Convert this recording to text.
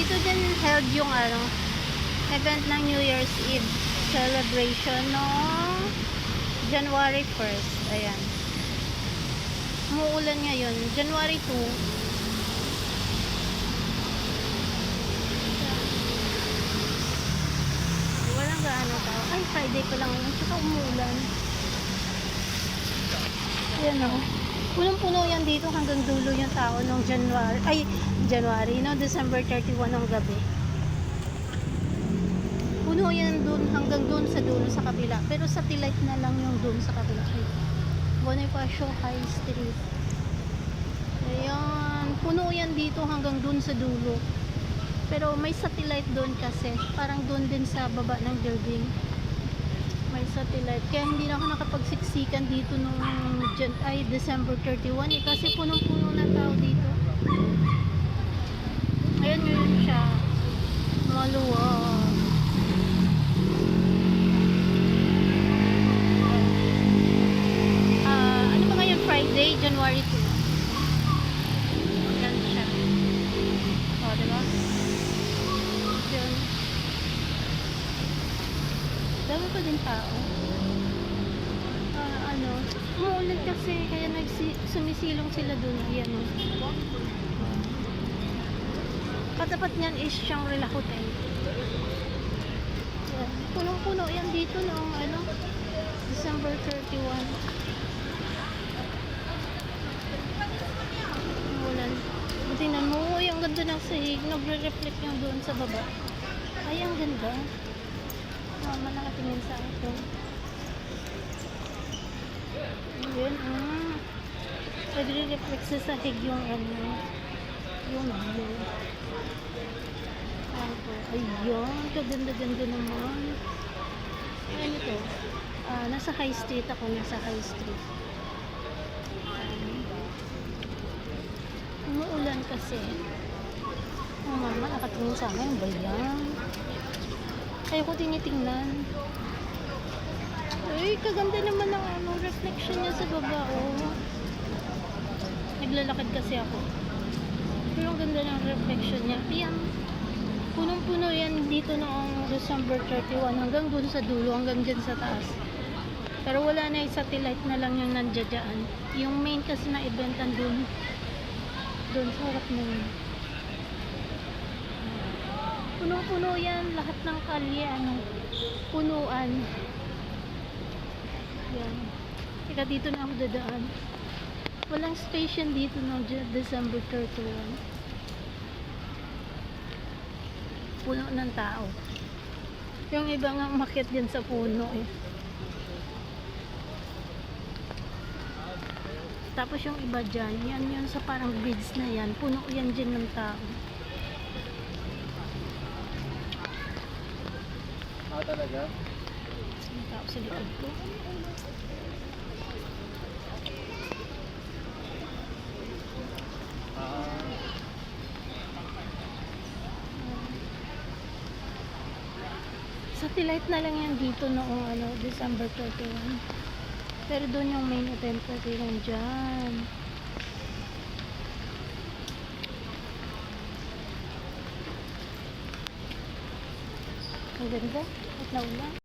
dito din held yung event ng New Year's Eve celebration no January 1st. Ayan. Umuulan ngayon. January 2. Walang gaano tao. Ay, Friday pa lang yun. Tsaka umuulan. Ayan o. Punong-puno yan dito hanggang dulo yung tao nung January, no? December 31 ng gabi. Puno yan dun hanggang dun sa dulo sa kabila. Pero satellite na lang yung dun sa kabila. Ay, Bonifacio High Street. Ayan. Puno yan dito hanggang dun sa dulo. Pero may satellite dun kasi. Parang dun din sa baba ng building. May satellite. Kaya hindi na ako nakapagsiksikan dito nung December 31 eh. Kasi punong-puno na tao dito. Ayan yun siya. Maluwag. Ano ba ngayon? Friday, January 2. Ayan siya. O, diba? Yun. Dami pa din tao. Umuulan kasi kaya sumisilong sila dun. Ayan o. Katapat niyan is Shangri-La Hotel. Ayan. Punong-puno yan dito noong December 31. Umuulan. Tingnan mo, uy, ang ganda ng sahig. Nagre-reflect yung doon sa baba. Ay, ang ganda. Mama nakatingin sa akin. Ayan, nagre-reflect sa sahig yung yung blue. Ayan, kaganda-ganda naman. Ayan ito. Nasa High Street ako, nasa High Street. Umuulan kasi. Mama nakatingin sa akin, ba yan? Ayoko tinitingnan. Ay, kaganda naman ng reflection niya sa baba, oh. Naglalakad kasi ako. Pero ang ganda ng reflection niya. Ayan. Punong-puno yan dito noong December 31 hanggang dun sa dulo, hanggang dyan sa taas. Pero wala na yung satellite na lang yung nandiyan. Yung main kasi na event andun. Doon sa harap na yun. Punong-puno yan. Lahat ng kalye, punuan. Yan. Teka, dito na ako dadaan. Walang station dito no December 31. Puno ng tao. Yung iba nga umakyat din sa puno eh. Tapos yung iba dyan, yan yun sa parang bridge na yan. Puno yan dyan ng tao. Talaga? Ang tao sa likod ko. Satellite na lang yan dito noong December 31. Pero doon yung main event kasi lang dyan. Ang ganda. At naulan.